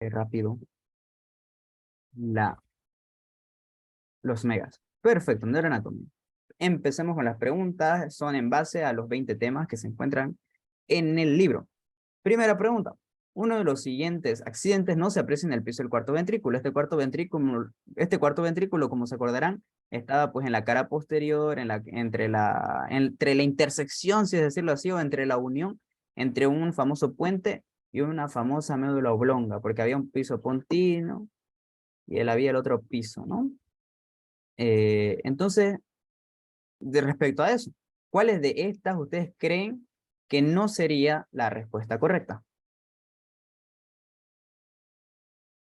Qué rápido. Los megas. Perfecto, neuroanatomía. Empecemos con las preguntas. Son en base a los 20 temas que se encuentran en el libro. Primera pregunta. Uno de los siguientes accidentes no se aprecia en el piso del cuarto ventrículo. Este cuarto ventrículo, como se acordarán, estaba pues en la cara posterior, entre la intersección, si es decirlo así, o entre la unión entre un famoso puente y una famosa médula oblonga, porque había un piso pontino y había el otro piso, ¿no? Entonces, respecto a eso, ¿cuáles de estas ustedes creen que no sería la respuesta correcta?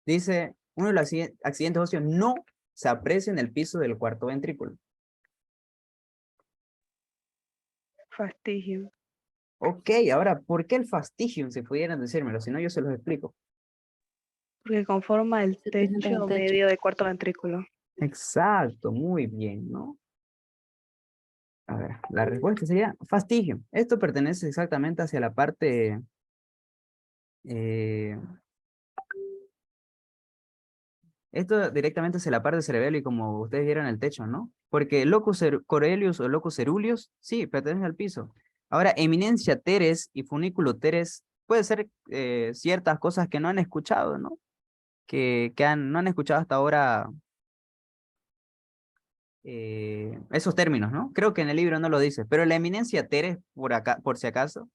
Dice, uno de los accidentes óseos no se aprecia en el piso del cuarto ventrículo. Fastigium. Ok, ahora, ¿por qué el fastigium? Si pudieran decírmelo, si no yo se los explico. Porque conforma el techo medio del cuarto ventrículo. Exacto, muy bien, ¿no? A ver, la respuesta sería fastigium. Esto pertenece exactamente hacia la parte... esto directamente hacia la parte cerebral y como ustedes vieron el techo, ¿no? Porque locus coeruleus o locus ceruleus, sí, pertenece al piso. Ahora, eminencia teres y funículo teres puede ser ciertas cosas que no han escuchado, ¿no? No han escuchado hasta ahora esos términos, ¿no? Creo que en el libro no lo dice, pero la eminencia teres, por acá, por si acaso,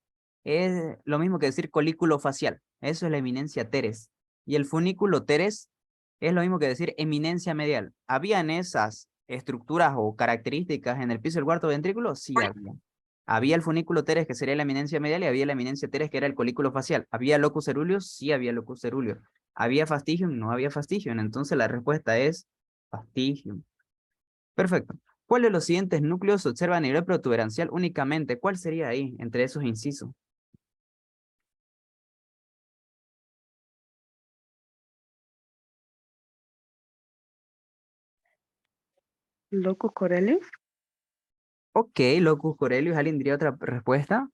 es lo mismo que decir colículo facial. Eso es la eminencia teres. Y el funículo teres es lo mismo que decir eminencia medial. ¿Habían esas estructuras o características en el piso del cuarto ventrículo? Sí, había. Había el funículo teres, que sería la eminencia medial, y había la eminencia teres, que era el colículo facial. ¿Había locus ceruleus? Sí, había locus ceruleus. ¿Había fastigium? No había fastigium. Entonces la respuesta es fastigium. Perfecto. ¿Cuál de los siguientes núcleos se observa a nivel protuberancial únicamente? ¿Cuál sería ahí, entre esos incisos? Locus coeruleus. Ok, locus coeruleus. ¿Alguien diría otra respuesta?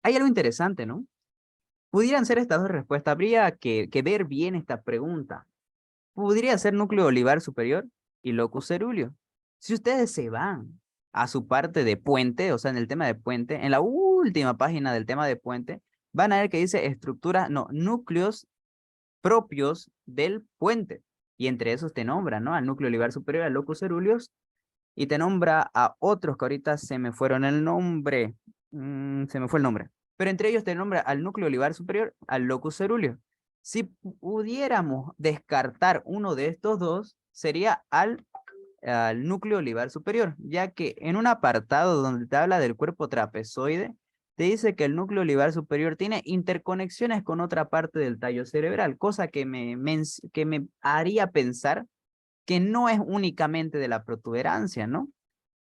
Hay algo interesante, ¿no? Pudieran ser estas dos respuestas. Habría que ver bien esta pregunta. Podría ser núcleo olivar superior y locus cerúleo. Si ustedes se van a su parte de puente, o sea, en el tema de puente, en la última página del tema de puente, van a ver que dice estructuras, no, núcleos propios del puente. Y entre esos te nombra, ¿no? Al núcleo olivar superior, al locus ceruleus, y te nombra a otros que ahorita se me fueron el nombre. Se me fue el nombre. Pero entre ellos te nombra al núcleo olivar superior, al locus ceruleus. Si pudiéramos descartar uno de estos dos, sería al núcleo olivar superior, ya que en un apartado donde te habla del cuerpo trapezoide, te dice que el núcleo olivar superior tiene interconexiones con otra parte del tallo cerebral, cosa que me haría pensar que no es únicamente de la protuberancia, ¿no?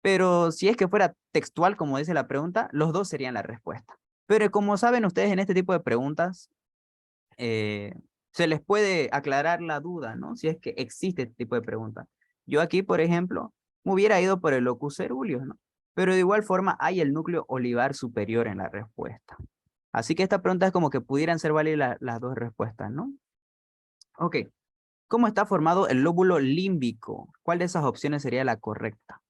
Pero si es que fuera textual, como dice la pregunta, los dos serían la respuesta. Pero como saben ustedes, en este tipo de preguntas, eh, se les puede aclarar la duda, ¿no? Si es que existe este tipo de preguntas. Yo aquí, por ejemplo, me hubiera ido por el locus ceruleus, ¿no? Pero de igual forma hay el núcleo olivar superior en la respuesta. Así que esta pregunta es como que pudieran ser válidas las dos respuestas, ¿no? Ok. ¿Cómo está formado el lóbulo límbico? ¿Cuál de esas opciones sería la correcta?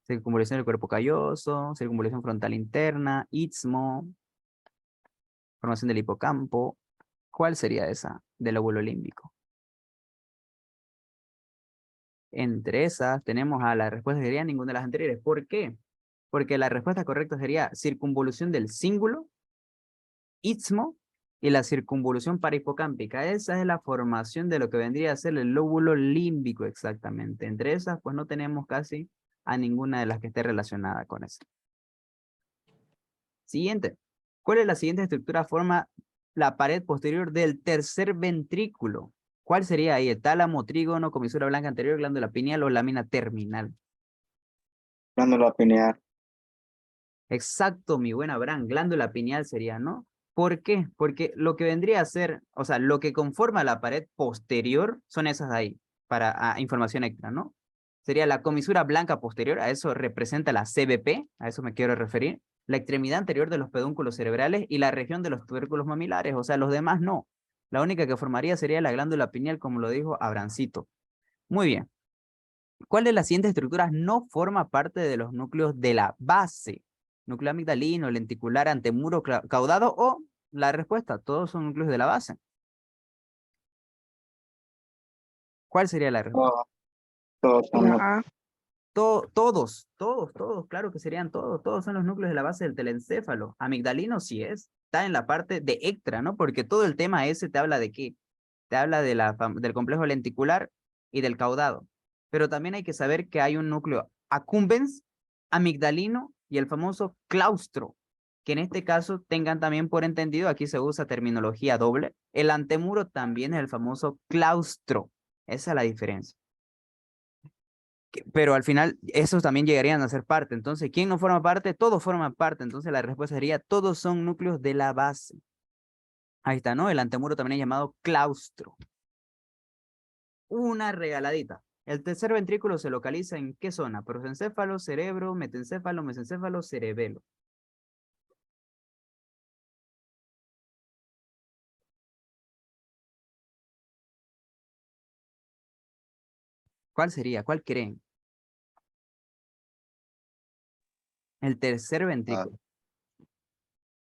Circunvolución del cuerpo calloso, circunvolución frontal interna, istmo, formación del hipocampo. ¿Cuál sería esa del lóbulo límbico? Entre esas tenemos a la respuesta que sería ninguna de las anteriores. ¿Por qué? Porque la respuesta correcta sería circunvolución del cíngulo, istmo y la circunvolución parahipocámpica. Esa es la formación de lo que vendría a ser el lóbulo límbico exactamente. Entre esas, pues no tenemos casi a ninguna de las que esté relacionada con eso. Siguiente. ¿Cuál es la siguiente estructura forma la pared posterior del tercer ventrículo? ¿Cuál sería ahí? ¿El tálamo, trígono, comisura blanca anterior, glándula pineal o lámina terminal? Glándula pineal. Exacto, mi buena Abraham, glándula pineal sería, ¿no? ¿Por qué? Porque lo que vendría a ser, o sea, lo que conforma la pared posterior son esas de ahí, para información extra, ¿no? Sería la comisura blanca posterior, a eso representa la CBP, a eso me quiero referir. La extremidad anterior de los pedúnculos cerebrales y la región de los tubérculos mamilares, o sea, los demás no. La única que formaría sería la glándula pineal, como lo dijo Abrancito. Muy bien. ¿Cuál de las siguientes estructuras no forma parte de los núcleos de la base? Núcleo amigdalino, lenticular, antemuro caudado o la respuesta, todos son núcleos de la base. ¿Cuál sería la respuesta? Todos son La A. Todos, claro que serían todos son los núcleos de la base del telencéfalo. Amigdalino sí está en la parte de extra, ¿no? Porque todo el tema ese te habla de qué, te habla de del complejo lenticular y del caudado. Pero también hay que saber que hay un núcleo accumbens, amigdalino y el famoso claustro, que en este caso tengan también por entendido, aquí se usa terminología doble, el antemuro también es el famoso claustro. Esa es la diferencia. Pero al final esos también llegarían a ser parte. Entonces, ¿quién no forma parte? Todos forman parte. Entonces la respuesta sería, todos son núcleos de la base. Ahí está, ¿no? El antemuro también es llamado claustro. Una regaladita. El tercer ventrículo se localiza ¿en qué zona? Prosencéfalo, cerebro, metencéfalo, mesencéfalo, cerebelo. ¿Cuál sería? ¿Cuál creen? El tercer ventrículo.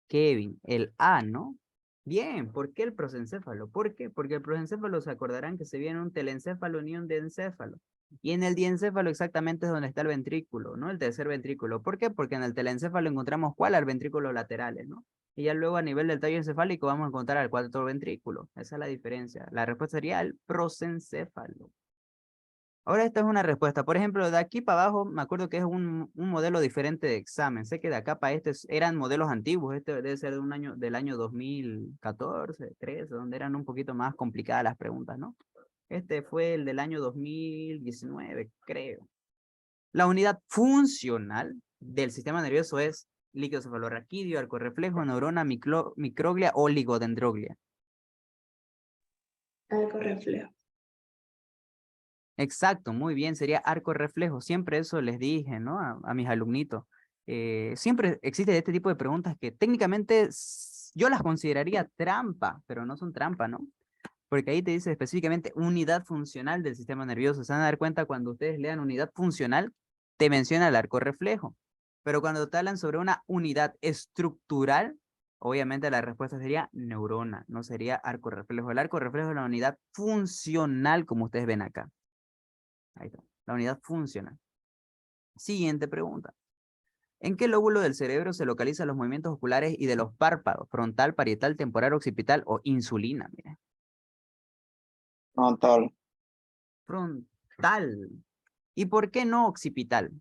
Kevin, el A, ¿no? Bien, ¿por qué el prosencéfalo? ¿Por qué? Porque el prosencéfalo se acordarán que se viene un telencéfalo ni un diencéfalo. Y en el diencéfalo exactamente es donde está el ventrículo, ¿no? El tercer ventrículo. ¿Por qué? Porque en el telencéfalo encontramos ¿cuál? Al ventrículo laterales, ¿no? Y ya luego a nivel del tallo encefálico vamos a encontrar al cuarto ventrículo. Esa es la diferencia. La respuesta sería el prosencéfalo. Ahora esta es una respuesta. Por ejemplo, de aquí para abajo, me acuerdo que es un modelo diferente de examen. Sé que de acá para este eran modelos antiguos. Este debe ser de del año 2014, 13, donde eran un poquito más complicadas las preguntas, ¿no? Este fue el del año 2019, creo. La unidad funcional del sistema nervioso es líquido cefalorraquídeo, arco reflejo, neurona, microglia o oligodendroglia. Algo reflejo. Exacto, muy bien, sería arco reflejo. Siempre eso les dije, ¿no? A mis alumnitos. Siempre existe este tipo de preguntas que técnicamente yo las consideraría trampa, pero no son trampa, ¿no? Porque ahí te dice específicamente unidad funcional del sistema nervioso. Se van a dar cuenta cuando ustedes lean unidad funcional, te menciona el arco reflejo. Pero cuando te hablan sobre una unidad estructural, obviamente la respuesta sería neurona, no sería arco reflejo. El arco reflejo es la unidad funcional, como ustedes ven acá. Ahí está, la unidad funcional. Siguiente pregunta. ¿En qué lóbulo del cerebro se localizan los movimientos oculares y de los párpados? Frontal, parietal, temporal, occipital o insulina. Mira. frontal, Frontal. ¿Y por qué no occipital?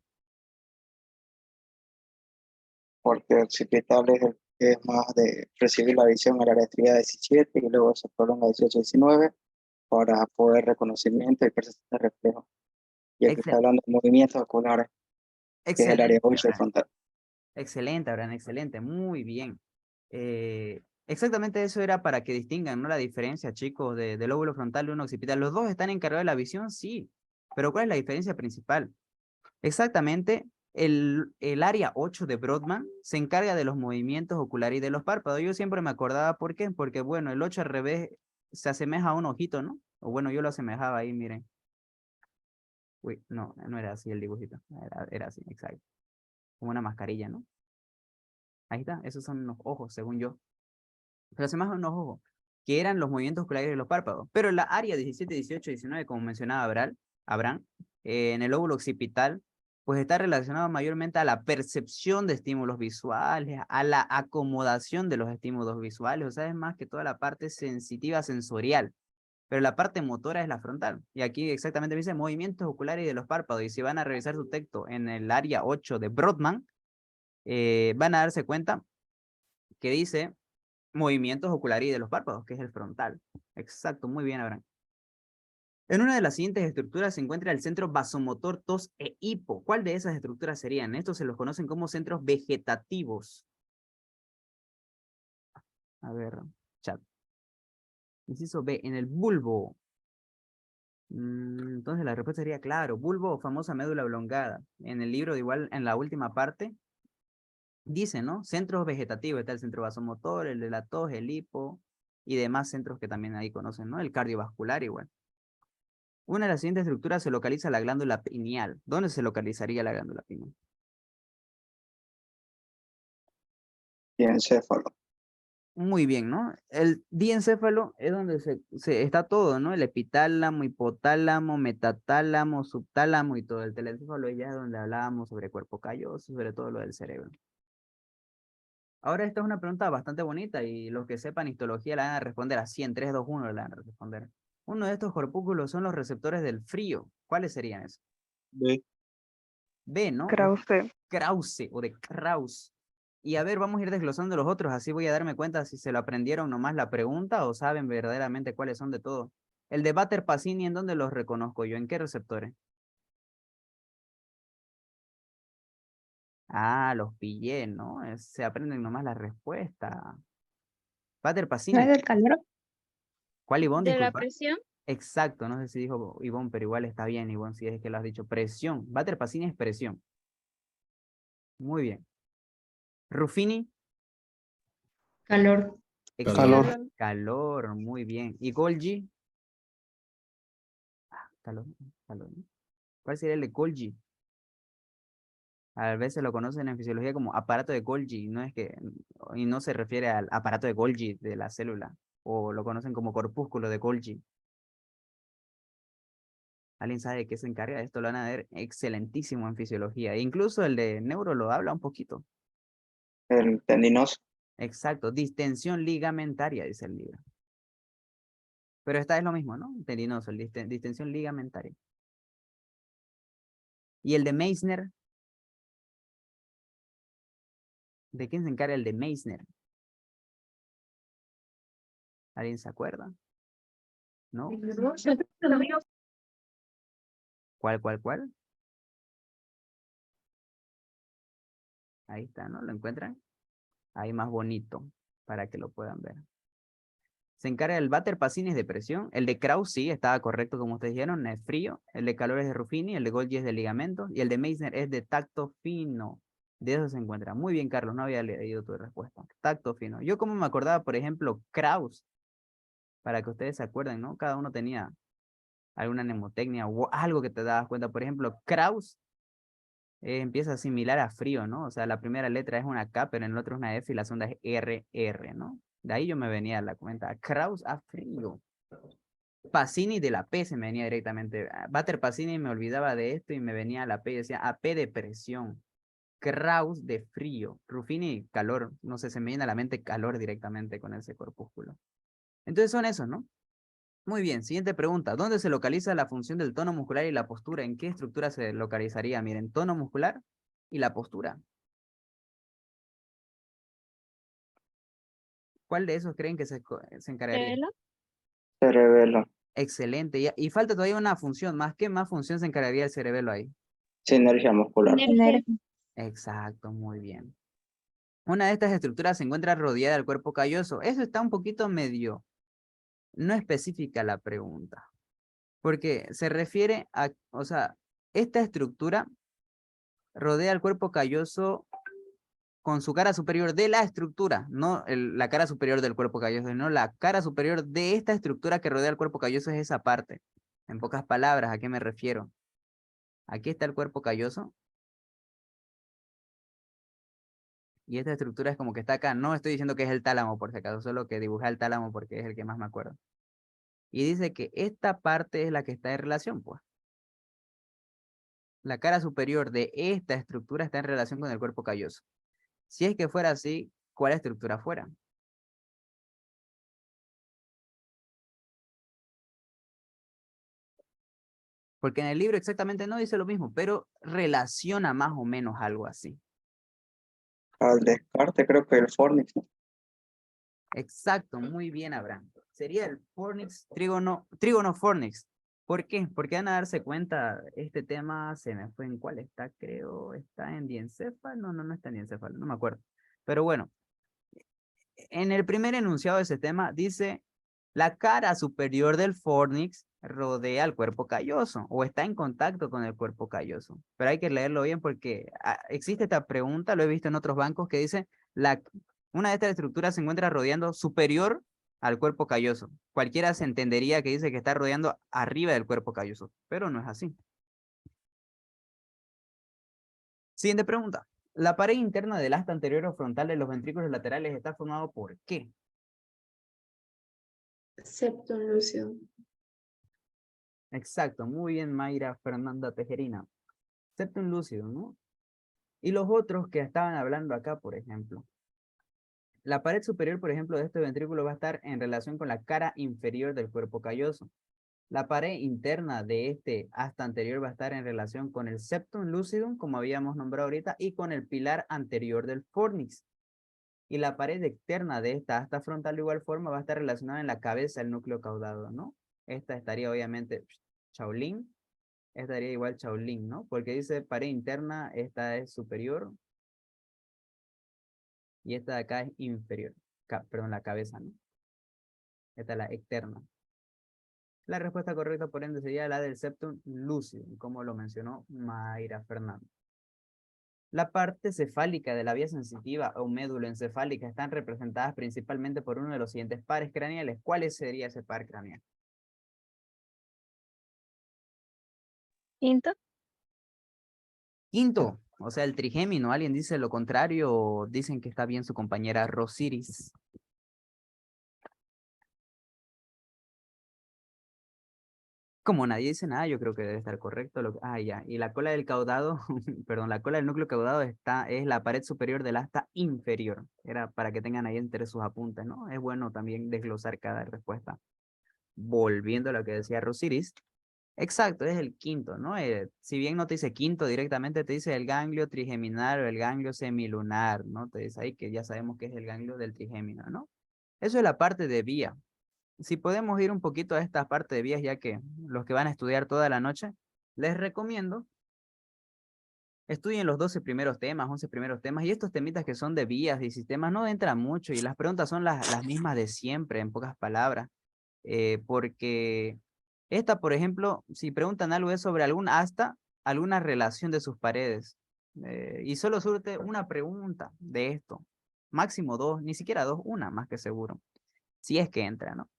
porque occipital es el que es más de recibir la visión a la electricidad 17 y luego se prolonga a 18-19 para poder reconocimiento y percepción de reflejo. Y aquí está Excel- hablando de movimientos oculares, que es el área Excelente, 8 de Abraham. frontal. Excelente, Abraham, excelente. Muy bien. Exactamente eso era para que distingan, ¿no? La diferencia, chicos, del lóbulo frontal y uno occipital. Los dos están encargados de la visión, sí. Pero ¿cuál es la diferencia principal? Exactamente, el área 8 de Brodmann se encarga de los movimientos oculares y de los párpados. Yo siempre me acordaba, ¿por qué? Porque, bueno, el 8 al revés se asemeja a un ojito, ¿no? O bueno, yo lo asemejaba ahí, miren. Uy, no, no era así el dibujito. Era así, exacto. Como una mascarilla, ¿no? Ahí está, esos son los ojos, según yo. Pero asemejan unos ojos, que eran los movimientos oculares de los párpados. Pero en la área 17, 18, 19, como mencionaba Abraham, en el lóbulo occipital, pues está relacionado mayormente a la percepción de estímulos visuales, a la acomodación de los estímulos visuales, o sea, es más que toda la parte sensitiva sensorial, pero la parte motora es la frontal. Y aquí exactamente dice movimientos oculares de los párpados, y si van a revisar su texto en el área 8 de Brodmann, van a darse cuenta que dice movimientos oculares y de los párpados, que es el frontal. Exacto, muy bien, Abraham. En una de las siguientes estructuras se encuentra el centro vasomotor tos e hipo. ¿Cuál de esas estructuras serían? Estos se los conocen como centros vegetativos. A ver, chat. Inciso B, en el bulbo. Entonces la respuesta sería claro, bulbo o famosa médula oblongada. En el libro, igual en la última parte, dice, ¿no? Centros vegetativos, está el centro vasomotor, el de la tos, el hipo y demás centros que también ahí conocen, ¿no? El cardiovascular igual. Una de las siguientes estructuras se localiza la glándula pineal. ¿Dónde se localizaría la glándula pineal? Diencéfalo. Muy bien, ¿no? El diencéfalo es donde se está todo, ¿no? El epitálamo, hipotálamo, metatálamo, subtálamo y todo. El telencéfalo ya es donde hablábamos sobre cuerpo calloso, sobre todo lo del cerebro. Ahora esta es una pregunta bastante bonita y los que sepan histología la van a responder así, en 3, 2, 1 la van a responder. Uno de estos corpúsculos son los receptores del frío. ¿Cuáles serían esos? B. B, ¿no? Krause. Krause o de Kraus. Y a ver, vamos a ir desglosando los otros, así voy a darme cuenta si se lo aprendieron nomás la pregunta o saben verdaderamente cuáles son de todo. El de Batter-Pacini, ¿en dónde los reconozco yo? ¿En qué receptores? Ah, los pillé, ¿no? Se aprenden nomás la respuesta. ¿No es Batter-Pacini. del calor? ¿Cuál, Ivonne? De la Disculpa. presión. Exacto, no sé si dijo Ivonne, pero igual está bien, Ivonne, si es que lo has dicho. Presión. Batter-Pacini es presión. Muy bien. Ruffini. Calor. Excelente. Calor. Calor, muy bien. ¿Y Golgi? Calor, calor. ¿Cuál sería el de Golgi? A veces lo conocen en fisiología como aparato de Golgi, y no se refiere al aparato de Golgi de la célula, o lo conocen como corpúsculo de Golgi. ¿Alguien sabe de qué se encarga de esto? Lo van a ver excelentísimo en fisiología. E incluso el de neuro lo habla un poquito. El tendinoso. Exacto, distensión ligamentaria, dice el libro. Pero esta es lo mismo, ¿no? Tendinoso, distensión ligamentaria. ¿Y el de Meissner? ¿De quién se encarga el de Meissner? ¿Alguien se acuerda? ¿No? ¿Cuál? Ahí está, ¿no? ¿Lo encuentran? Ahí más bonito, para que lo puedan ver. Se encarga el Batter-Pacini de presión. El de Krause, sí, estaba correcto como ustedes dijeron, es frío. El de calor es de Ruffini, el de Golgi es de ligamentos. Y el de Meissner es de tacto fino. De eso se encuentra. Muy bien, Carlos, no había leído tu respuesta. Tacto fino. Yo como me acordaba, por ejemplo, Krause, para que ustedes se acuerden, ¿no? Cada uno tenía alguna mnemotecnia o algo que te dabas cuenta. Por ejemplo, Krause empieza similar a frío, ¿no? O sea, la primera letra es una K, pero en el otro es una F y la segunda es RR, ¿no? De ahí yo me venía a la cuenta. Kraus a frío. Pacini de la P se me venía directamente. Batter-Pacini me olvidaba de esto y me venía a la P y decía AP de presión. Kraus de frío. Ruffini, calor. No sé, se me viene a la mente calor directamente con ese corpúsculo. Entonces son esos, ¿no? Muy bien, siguiente pregunta. ¿Dónde se localiza la función del tono muscular y la postura? ¿En qué estructura se localizaría? Miren, tono muscular y la postura. ¿Cuál de esos creen que se encargaría? Cerebelo. Cerebelo. Excelente. Y falta todavía una función más. ¿Qué más función se encargaría el cerebelo ahí? Sinergia muscular. Sinergia. Exacto, muy bien. Una de estas estructuras se encuentra rodeada del cuerpo calloso. Eso está un poquito medio, no específica la pregunta. Porque se refiere a, o sea, esta estructura rodea el cuerpo calloso con su cara superior de la estructura, no la cara superior del cuerpo calloso, sino la cara superior de esta estructura que rodea el cuerpo calloso es esa parte. En pocas palabras, ¿a qué me refiero? Aquí está el cuerpo calloso. Y esta estructura es como que está acá. No estoy diciendo que es el tálamo, por si acaso, solo que dibujé el tálamo porque es el que más me acuerdo. Y dice que esta parte es la que está en relación, pues. La cara superior de esta estructura está en relación con el cuerpo calloso. Si es que fuera así, ¿cuál estructura fuera? Porque en el libro exactamente no dice lo mismo, pero relaciona más o menos algo así. Al descarte creo que el fornix, ¿no? Exacto, muy bien, Abraham. Sería el fornix, trígono fornix. ¿Por qué? Porque van a darse cuenta, este tema se me fue en cuál está, creo, está en diencéfalo, no está en diencéfalo, no me acuerdo. Pero bueno, en el primer enunciado de ese tema dice, la cara superior del fornix rodea el cuerpo calloso o está en contacto con el cuerpo calloso. Pero hay que leerlo bien porque existe esta pregunta, lo he visto en otros bancos, que dice, una de estas estructuras se encuentra rodeando superior al cuerpo calloso. Cualquiera se entendería que dice que está rodeando arriba del cuerpo calloso, pero no es así. Siguiente pregunta. La pared interna del asta anterior o frontal de los ventrículos laterales está formado ¿por qué? Septum lucidum. Exacto, muy bien, Mayra Fernanda Tejerina. Septum lucidum, ¿no? Y los otros que estaban hablando acá, por ejemplo. La pared superior, por ejemplo, de este ventrículo va a estar en relación con la cara inferior del cuerpo calloso. La pared interna de este asta anterior va a estar en relación con el septum lucidum, como habíamos nombrado ahorita, y con el pilar anterior del fornix. Y la pared externa de esta asta frontal de igual forma va a estar relacionada en la cabeza del núcleo caudado, ¿no? Esta estaría obviamente Shaolin, esta estaría igual Shaolin, ¿no? Porque dice pared interna, esta es superior, y esta de acá es inferior. Perdón, la cabeza, ¿no? Esta es la externa. La respuesta correcta, por ende, sería la del septum lucidum, como lo mencionó Mayra Fernández. La parte cefálica de la vía sensitiva o médula encefálica están representadas principalmente por uno de los siguientes pares craneales. ¿Cuál sería ese par craneal? Quinto. Quinto, o sea, el trigémino. ¿Alguien dice lo contrario o dicen que está bien su compañera Rosiris? Como nadie dice nada, yo creo que debe estar correcto. Ya. Y la cola del caudado, perdón, la cola del núcleo caudado es la pared superior del asta inferior. Era para que tengan ahí entre sus apuntes, ¿no? Es bueno también desglosar cada respuesta. Volviendo a lo que decía Rosiris. Exacto, es el quinto, ¿no? Si bien no te dice quinto directamente, te dice el ganglio trigeminal o el ganglio semilunar, ¿no? Te dice ahí que ya sabemos que es el ganglio del trigémino, ¿no? Eso es la parte de vía. Si podemos ir un poquito a esta parte de vías, ya que los que van a estudiar toda la noche, les recomiendo estudien los 12 primeros temas, 11 primeros temas, y estos temitas que son de vías y sistemas no entran mucho, y las preguntas son las mismas de siempre, en pocas palabras, porque esta, por ejemplo, si preguntan algo es sobre algún asta, alguna relación de sus paredes, y solo surte una pregunta de esto, máximo dos, ni siquiera dos, una más que seguro, si es que entra, ¿no?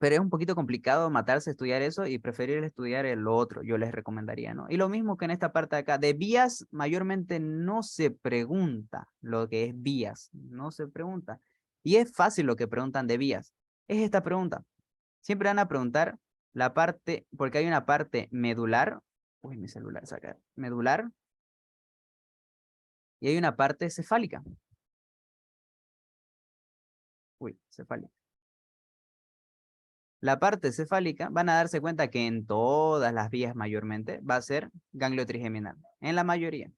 Pero es un poquito complicado matarse a estudiar eso y preferir estudiar el otro, yo les recomendaría, ¿no? Y lo mismo que en esta parte de acá, de vías mayormente no se pregunta lo que es vías, no se pregunta. Y es fácil lo que preguntan de vías, es esta pregunta. Siempre van a preguntar la parte, porque hay una parte medular, uy, mi celular saca, medular, y hay una parte cefálica. Uy, cefálica. La parte cefálica, van a darse cuenta que en todas las vías mayormente va a ser ganglio trigeminal, en la mayoría.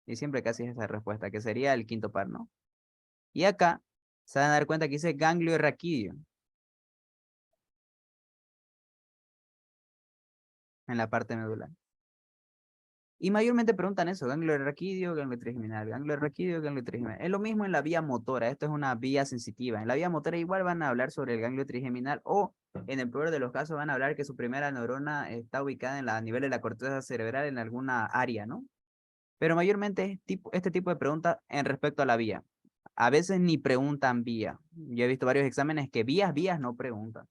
Y siempre casi es esa respuesta, que sería el quinto par, ¿no? Y acá se van a dar cuenta que dice ganglio raquídeo. En la parte medular. Y mayormente preguntan eso, ganglio raquídeo, ganglio trigeminal, ganglio raquídeo, ganglio trigeminal. Es lo mismo en la vía motora, esto es una vía sensitiva. En la vía motora igual van a hablar sobre el ganglio trigeminal o en el peor de los casos van a hablar que su primera neurona está ubicada a nivel de la corteza cerebral en alguna área, ¿no? Pero mayormente es este tipo de preguntas en respecto a la vía. A veces ni preguntan vía. Yo he visto varios exámenes que vías no preguntan.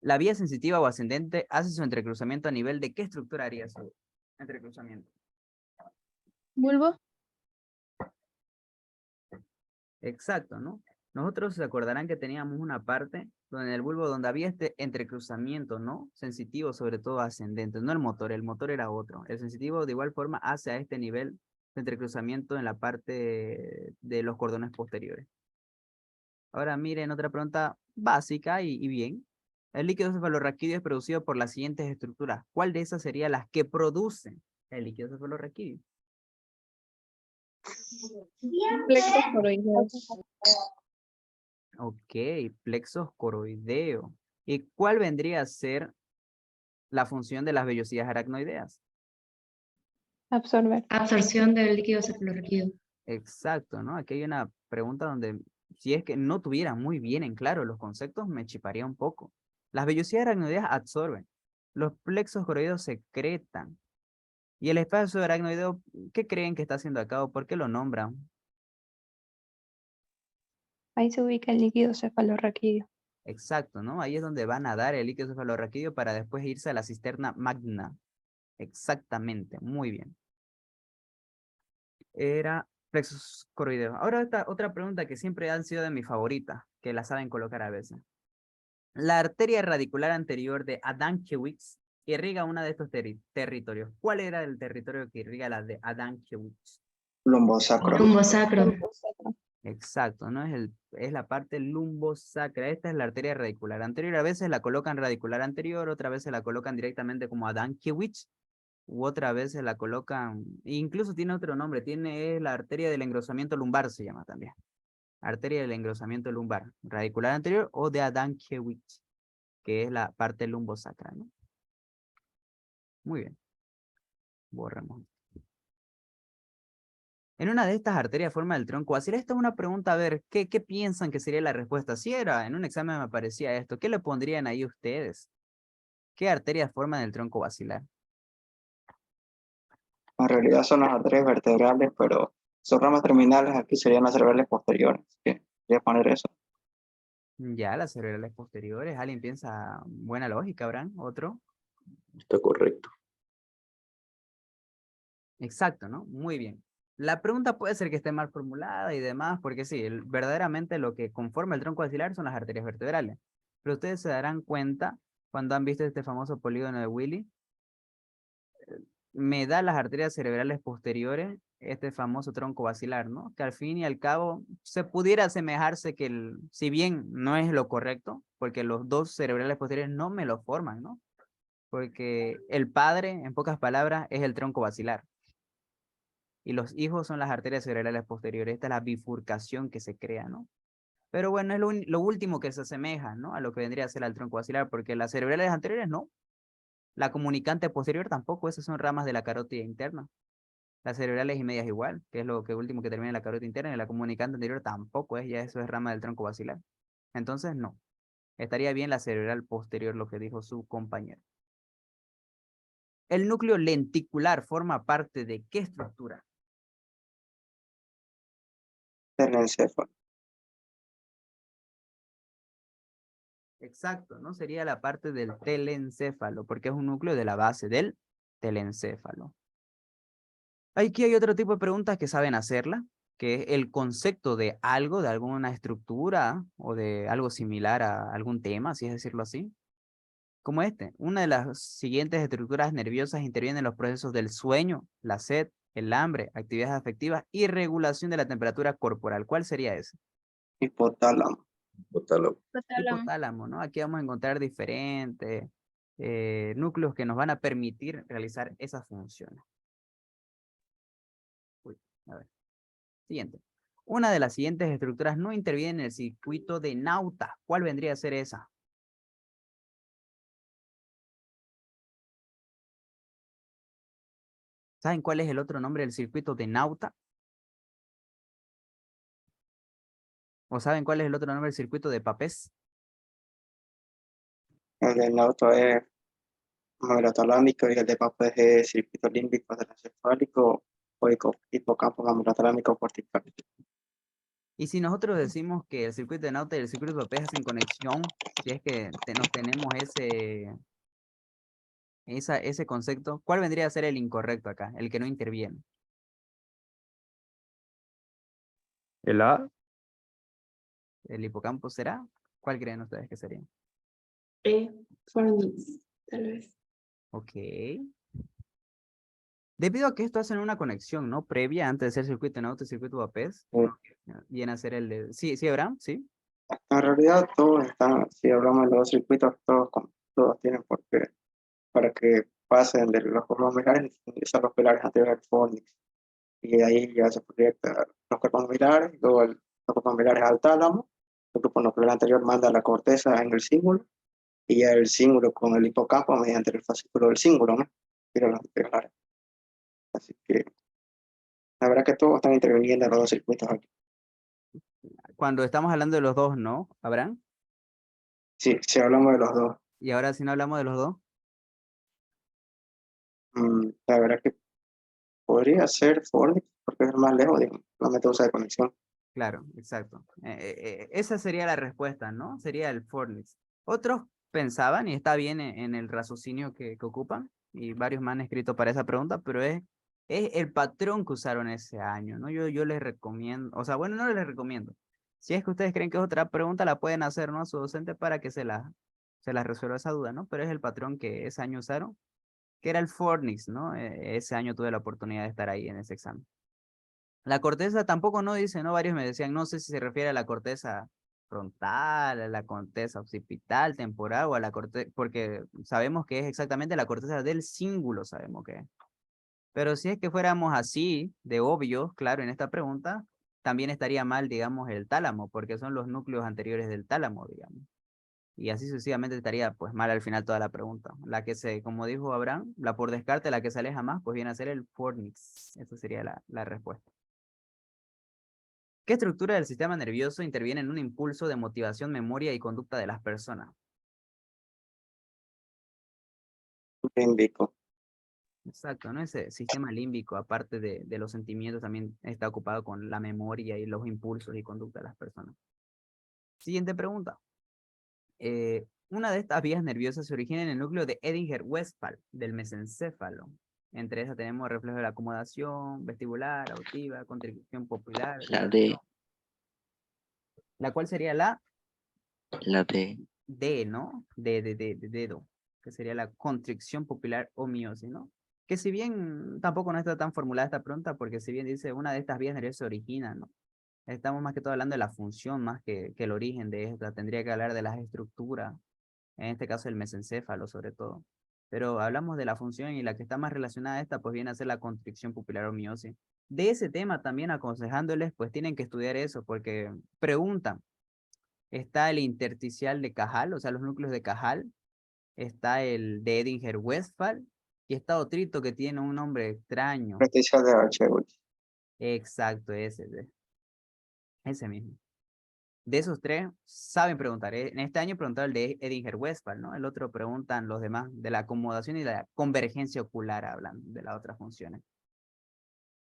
La vía sensitiva o ascendente hace su entrecruzamiento a nivel de ¿qué estructura haría su entrecruzamiento? Bulbo. Exacto, ¿no? Nosotros se acordarán que teníamos una parte donde en el bulbo donde había este entrecruzamiento, ¿no? Sensitivo, sobre todo ascendente, no el motor era otro. El sensitivo de igual forma hace a este nivel de entrecruzamiento en la parte de los cordones posteriores. Ahora miren otra pregunta básica y bien. El líquido cefalorraquídeo es producido por las siguientes estructuras. ¿Cuál de esas sería las que producen el líquido cefalorraquídeo? Plexos coroideos. Ok, plexos coroideo. ¿Y cuál vendría a ser la función de las vellosías aracnoideas? Absorber. Absorción del líquido cefalorraquídeo. Exacto, ¿no? Aquí hay una pregunta donde si es que no tuviera muy bien en claro los conceptos, me chiparía un poco. Las vellosidades aracnoideas absorben, los plexos coroideos secretan, y el espacio aracnoideo, ¿qué creen que está haciendo acá o por qué lo nombran? Ahí se ubica el líquido cefalorraquídeo. Exacto, ¿no? Ahí es donde va a nadar el líquido cefalorraquídeo para después irse a la cisterna magna. Exactamente, muy bien. Era plexus coroideo. Ahora esta otra pregunta que siempre han sido de mi favorita, que la saben colocar a veces. La arteria radicular anterior de Adamkiewicz irriga uno de estos territorios. ¿Cuál era el territorio que irriga la de Adamkiewicz? Lumbosacro. Lumbosacro. Exacto, ¿no? Es la parte lumbosacra. Esta es la arteria radicular anterior. A veces la colocan radicular anterior, otra vez se la colocan directamente como Adamkiewicz, u otra vez se la colocan, incluso tiene otro nombre, es la arteria del engrosamiento lumbar, se llama también. Arteria del engrosamiento lumbar, radicular anterior o de Adamkiewicz, que es la parte lumbosacra, ¿no? Muy bien. Borremos. En una de estas arterias forma el tronco vacilar. Esta es una pregunta, a ver, ¿qué piensan que sería la respuesta? Si era, en un examen me aparecía esto, ¿qué le pondrían ahí ustedes? ¿Qué arterias forman el tronco vacilar? En realidad son las arterias vertebrales, pero sus ramas terminales aquí serían las cerebrales posteriores. Así que voy a poner eso. Ya, las cerebrales posteriores. ¿Alguien piensa buena lógica, Abraham? ¿Otro? Está correcto. Exacto, ¿no? Muy bien. La pregunta puede ser que esté mal formulada y demás, porque sí, verdaderamente lo que conforma el tronco vacilar son las arterias vertebrales. Pero ustedes se darán cuenta cuando han visto este famoso polígono de Willy, me da las arterias cerebrales posteriores, este famoso tronco vacilar, ¿no? Que al fin y al cabo se pudiera asemejarse que, si bien no es lo correcto, porque los dos cerebrales posteriores no me lo forman, ¿no? Porque el padre, en pocas palabras, es el tronco vacilar. Y los hijos son las arterias cerebrales posteriores. Esta es la bifurcación que se crea, ¿no? Pero bueno, es lo último que se asemeja, ¿no? A lo que vendría a ser el tronco vacilar, porque las cerebrales anteriores no. La comunicante posterior tampoco, esas son ramas de la carótida interna. Las cerebrales y medias igual, que es lo que último que termina en la carótida interna, y la comunicante anterior tampoco es, ya eso es rama del tronco vacilar. Entonces, no. Estaría bien la cerebral posterior, lo que dijo su compañero. El núcleo lenticular forma parte de ¿qué estructura? Del encéfalo. Exacto, ¿no? Sería la parte del telencéfalo, porque es un núcleo de la base del telencéfalo. Aquí hay otro tipo de preguntas que saben hacerla, que es el concepto de algo, de alguna estructura o de algo similar a algún tema, si es decirlo así. Como este, una de las siguientes estructuras nerviosas interviene en los procesos del sueño, la sed, el hambre, actividades afectivas y regulación de la temperatura corporal. ¿Cuál sería ese? Hipotálamo. Bótalo. Hipotálamo, ¿no? Aquí vamos a encontrar diferentes núcleos que nos van a permitir realizar esas funciones. Uy, a ver. Siguiente. Una de las siguientes estructuras no interviene en el circuito de Nauta. ¿Cuál vendría a ser esa? ¿Saben cuál es el otro nombre del circuito de Nauta? ¿O saben cuál es el otro nombre del circuito de Papez? El del auto es mamelotalámico y el de Papez es circuito límbico telencefálico o hipocampo mamelotalámico cortical. Y si nosotros decimos que el circuito de Nauta y el circuito de Papez hacen conexión, si es que nos tenemos ese concepto, ¿cuál vendría a ser el incorrecto acá? El que no interviene. ¿El A? ¿El hipocampo será? ¿Cuál creen ustedes que sería? Fornix, tal vez. Ok. Debido a que esto hacen una conexión, ¿no? Previa, antes de ser circuito de Nauta y circuito de Papez, viene a ser el de... Sí, sí, Abraham, sí. En realidad todos están, si hablamos de los circuitos, todos tienen porque para que pasen de los cuerpos milares, son los pilares anteriores del Fornix. Y de ahí ya se proyecta los cuerpos milares, luego los cuerpos milares al tálamo, el grupo nuclear anterior manda a la corteza en el cíngulo, y ya el cíngulo con el hipocampo mediante el fascículo del cíngulo, ¿no? Tira los pilares. Así que la verdad que todos están interviniendo en los dos circuitos aquí. cuando estamos hablando de los dos, ¿no, Abraham? Sí, si hablamos de los dos, Y ahora si no hablamos de los dos, la verdad que podría ser Fornix, porque es el más lejos de la metodo de conexión. claro, exacto. Esa sería la respuesta, ¿no? Sería el Fornix. Otros pensaban, y está bien en el raciocinio que ocupan, y varios me han escrito para esa pregunta, pero es el patrón que usaron ese año, ¿no? Yo les recomiendo, o sea, bueno, no les recomiendo. Si es que ustedes creen que es otra pregunta, la pueden hacer, ¿no? A su docente para que se la resuelva esa duda, ¿no? Pero es el patrón que ese año usaron, que era el Fornix, ¿no? Ese año tuve la oportunidad de estar ahí en ese examen. La corteza tampoco no dice, ¿no? Varios me decían, no sé si se refiere a la corteza frontal, a la corteza occipital, temporal o a la corteza, porque sabemos que es exactamente la corteza del cíngulo, sabemos que es. Pero si es que fuéramos así, de obvio, claro, en esta pregunta, también estaría mal, digamos, el tálamo, porque son los núcleos anteriores del tálamo, digamos. Y así sucesivamente estaría, pues, mal al final toda la pregunta. La que como dijo Abraham, la por descarte, la que se aleja más, pues viene a ser el fornix. Esa sería la respuesta. ¿Qué estructura del sistema nervioso interviene en un impulso de motivación, memoria y conducta de las personas? Límbico. Exacto, ¿no? Ese sistema límbico, aparte de los sentimientos, también está ocupado con la memoria y los impulsos y conducta de las personas. Siguiente pregunta. Una de estas vías nerviosas se origina en el núcleo de Edinger-Westphal, del mesencéfalo. Entre esas tenemos reflejo de la acomodación, vestibular, auditiva, contribución popular. La D, La cual sería la D. D, ¿no? De dedo, que sería la constricción pupilar o miosis, ¿no? Que si bien tampoco no está tan formulada esta pregunta, porque si bien dice una de estas vías nerviosas se origina, ¿no? Estamos más que todo hablando de la función más que el origen de esta. Tendría que hablar de las estructuras, en este caso el mesencéfalo sobre todo. Pero hablamos de la función y la que está más relacionada a esta, pues viene a ser la constricción pupilar o miosis. De ese tema también aconsejándoles, pues tienen que estudiar eso, porque preguntan, está el intersticial de Cajal, o sea, los núcleos de Cajal, está el de Edinger-Westphal, y está otrito que tiene un nombre extraño. Intersticial de Archewicz. Exacto, ese mismo. De esos tres, saben preguntar. En este año preguntaron el de Edinger-Westphal, ¿no? El otro preguntan los demás de la acomodación y la convergencia ocular, hablan de las otras funciones.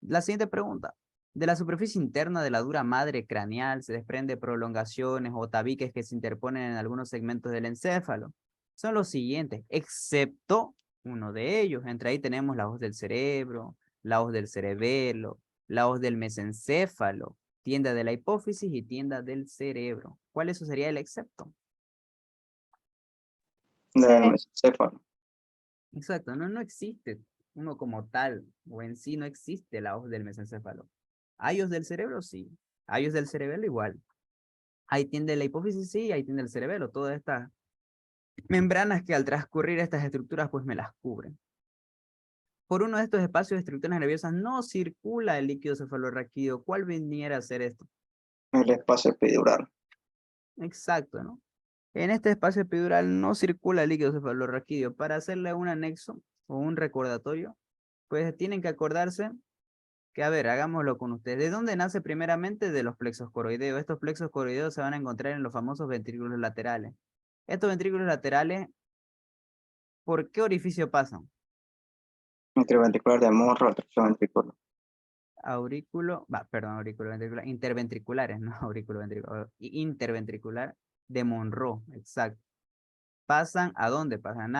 La siguiente pregunta. De la superficie interna de la dura madre craneal se desprende prolongaciones o tabiques que se interponen en algunos segmentos del encéfalo. Son los siguientes, excepto uno de ellos. Entre ahí tenemos la hoz del cerebro, la hoz del cerebelo, la hoz del mesencéfalo, tienda de la hipófisis y tienda del cerebro. ¿Cuál eso sería el excepto? Del mesencéfalo. Exacto, no existe uno como tal, o en sí no existe la hoz del mesencéfalo. ¿Hay hoz del cerebro? Sí. ¿Hay hoz del cerebelo? Igual. Ahí tiende la hipófisis, sí, ahí tiende el cerebelo. Todas estas membranas que al transcurrir estas estructuras pues me las cubren. Por uno de estos espacios de estructuras nerviosas no circula el líquido cefalorraquídeo. ¿Cuál viniera a ser esto? El espacio epidural. Exacto, ¿no? En este espacio epidural no circula el líquido cefalorraquídeo. Para hacerle un anexo o un recordatorio, pues tienen que acordarse que, a ver, hagámoslo con ustedes. ¿De dónde nace primeramente? De los plexos coroideos. Estos plexos coroideos se van a encontrar en los famosos ventrículos laterales. Estos ventrículos laterales, ¿por qué orificio pasan? Interventricular de Monro, ventricular. Aurículo ventricular, interventriculares, no aurículo ventricular, interventricular de Monroe, exacto. ¿Pasan a dónde? Pasan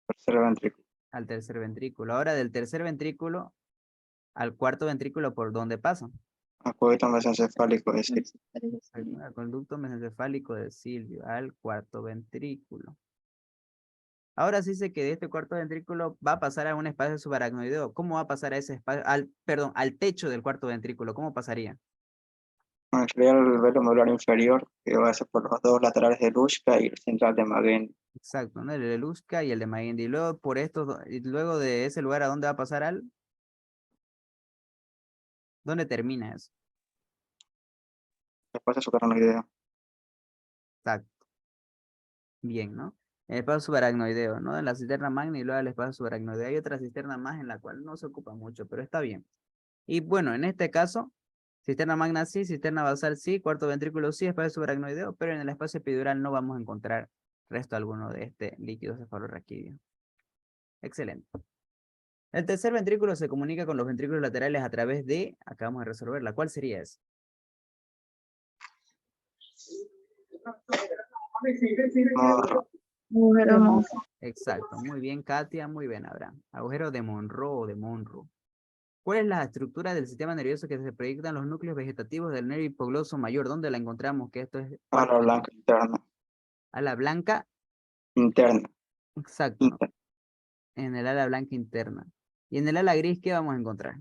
Tercer ventrículo. al tercer ventrículo. Ahora del tercer ventrículo al cuarto ventrículo, ¿por dónde pasan? Acueducto mesencefálico, es decir, Al conducto mesencefálico de Silvio, al cuarto ventrículo. Ahora sí sé que de este cuarto ventrículo va a pasar a un espacio subaracnoideo. ¿Cómo va a pasar a ese espacio? Al techo del cuarto ventrículo. ¿Cómo pasaría? inferior el velo medular inferior, que va a ser por los dos laterales de Luschka y el central de Magen. Exacto, ¿no? El de Luzca y el de Maguindi. Y luego por y luego de ese lugar, ¿a dónde va a pasar ¿Dónde termina eso? Después de su carnoideo. Exacto. Bien, ¿no? El espacio subaracnoideo, ¿no? En la cisterna magna y luego el espacio subaracnoideo. Hay otra cisterna más en la cual no se ocupa mucho, pero está bien. Y bueno, en este caso, Cisterna magna sí, cisterna basal sí, cuarto ventrículo sí, espacio subaracnoideo, pero en el espacio epidural no vamos a encontrar resto alguno de este líquido cefalorraquídeo. Excelente. El tercer ventrículo se comunica con los ventrículos laterales a través de, acá vamos a resolverla, ¿cuál sería ese? Monroe. Agujero Monroe. Exacto, muy bien Katia, muy bien Abraham. Agujero de Monroe o de Monroe. ¿Cuál es la estructura del sistema nervioso que se proyecta en los núcleos vegetativos del nervio hipogloso mayor? ¿Dónde la encontramos? Que esto es Ala blanca interna. ala blanca, Interna. exacto, ¿no? En el ala blanca interna. Y en el ala gris, ¿qué vamos a encontrar?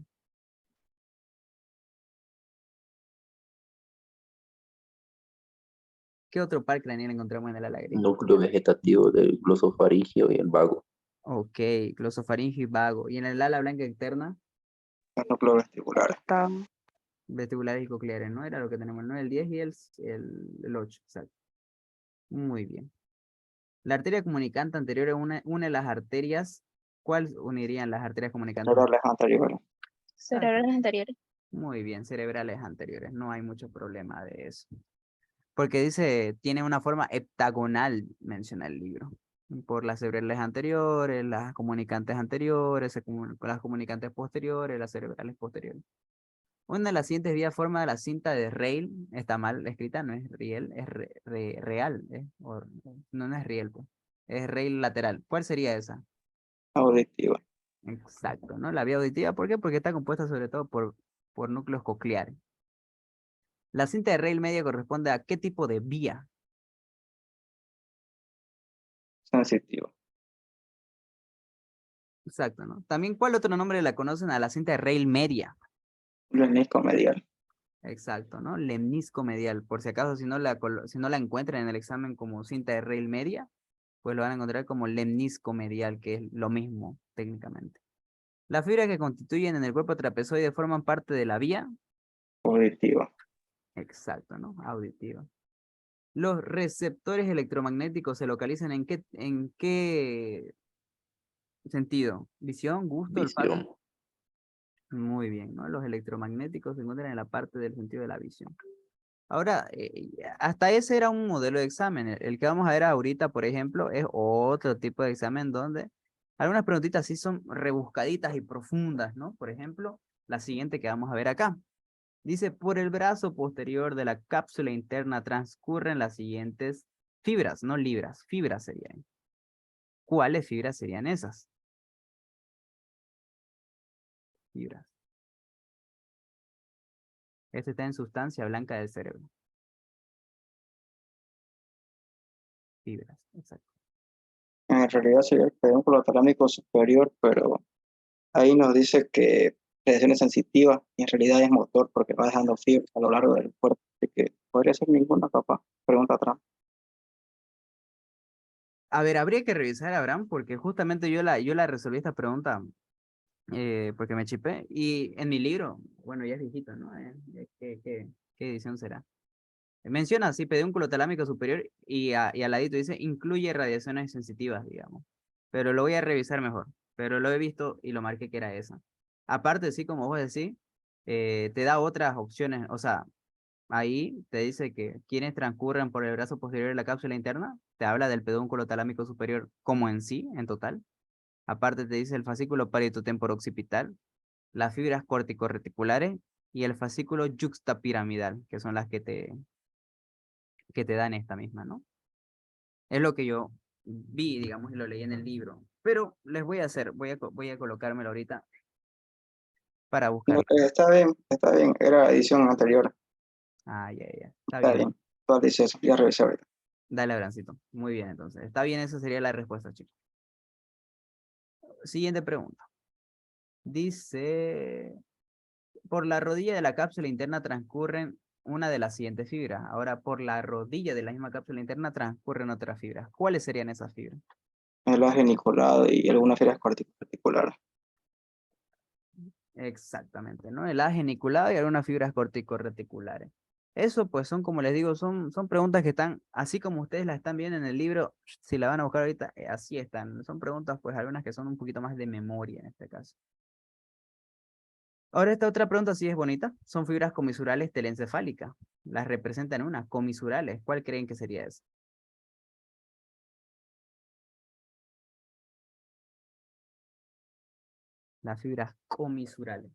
¿Qué otro par craneal encontramos en el ala gris? Núcleo vegetativo del glosofaringio y el vago. Ok, glosofaringio y vago. ¿Y en el ala blanca interna? Los núcleos vestibulares. Está Vestibulares y cocleares, ¿no? Era lo que tenemos el 9, el 10 y el 8, exacto. Muy bien. La arteria comunicante anterior une las arterias. ¿Cuál unirían las arterias comunicantes? Cerebrales anteriores. Cerebrales anteriores. Muy bien, cerebrales anteriores. No hay mucho problema de eso. Porque dice, tiene una forma heptagonal, menciona el libro. Por las cerebrales anteriores, las comunicantes anteriores, las comunicantes posteriores, las cerebrales posteriores. Una de las siguientes vías forma la cinta de Rayleigh. Está mal escrita, no es riel, es real. No es riel, pues. Es Rayleigh lateral. ¿Cuál sería esa? Auditiva. Exacto, ¿no? La vía auditiva, ¿por qué? Porque está compuesta sobre todo por núcleos cocleares. La cinta de Rayleigh media corresponde a qué tipo de vía. Sensitiva. Exacto, ¿no? También, ¿cuál otro nombre la conocen a la cinta de Rayleigh media? Lemnisco medial. Exacto, ¿no? Lemnisco medial. Por si acaso, si no la encuentran en el examen como cinta de Rayleigh media, pues lo van a encontrar como lemnisco medial, que es lo mismo técnicamente. Las fibras que constituyen en el cuerpo trapezoide forman parte de la vía. Auditiva. Exacto, ¿no? Auditiva. Los receptores electromagnéticos se localizan en qué sentido? ¿Visión, gusto, olfato? Visión. Muy bien, ¿no? Los electromagnéticos se encuentran en la parte del sentido de la visión. Ahora, hasta ese era un modelo de examen. El que vamos a ver ahorita, por ejemplo, es otro tipo de examen donde algunas preguntitas sí son rebuscaditas y profundas, ¿no? Por ejemplo, la siguiente que vamos a ver acá. Dice, por el brazo posterior de la cápsula interna transcurren las siguientes fibras, no libras, fibras serían. ¿Cuáles fibras serían esas? Fibras. Este está en sustancia blanca del cerebro. Fibras, exacto. En realidad sería el pedúnculo talámico superior, pero ahí nos dice que reacciones sensitivas y en realidad es motor porque va dejando fibras a lo largo del cuerpo. Así que podría ser ninguna, capaz. Pregunta atrás. A ver, habría que revisar, Abraham, porque justamente yo la resolví esta pregunta porque me chipé. Y en mi libro, bueno, ya es viejito, ¿no? ¿Qué edición será? Menciona así, pedúnculo talámico superior y al ladito dice, incluye radiaciones sensitivas, digamos. Pero lo voy a revisar mejor. Pero lo he visto y lo marqué que era esa. Aparte, sí, como vos decís, te da otras opciones. O sea, ahí te dice que quienes transcurren por el brazo posterior de la cápsula interna, te habla del pedúnculo talámico superior como en sí, en total. Aparte te dice el fascículo parieto-temporo-occipital, las fibras corticorreticulares y el fascículo yuxtapiramidal, que son las que te dan esta misma, ¿no? Es lo que yo vi, digamos, y lo leí en el libro. Pero les voy a hacer, voy a colocármelo ahorita para buscar. No, está bien. Era la edición anterior. Ah, ya. Está Está bien. bien. Tú dices eso, ya revisé ahorita. Dale, Abrancito. Muy bien, entonces. Está bien, esa sería la respuesta, chicos. Siguiente pregunta. Dice, por la rodilla de la cápsula interna transcurren una de las siguientes fibras. Ahora, por la rodilla de la misma cápsula interna transcurren otras fibras. ¿Cuáles serían esas fibras? El geniculado y algunas fibras corticoarticulares. Exactamente, ¿no? El haz geniculado y algunas fibras corticorreticulares. Eso, pues, son, como les digo, son preguntas que están, así como ustedes las están viendo en el libro, si la van a buscar ahorita, así están. Son preguntas, pues, algunas que son un poquito más de memoria en este caso. Ahora esta otra pregunta sí es bonita. Son fibras comisurales telencefálicas. Las representan una, comisurales. ¿Cuál creen que sería eso? Las fibras comisurales.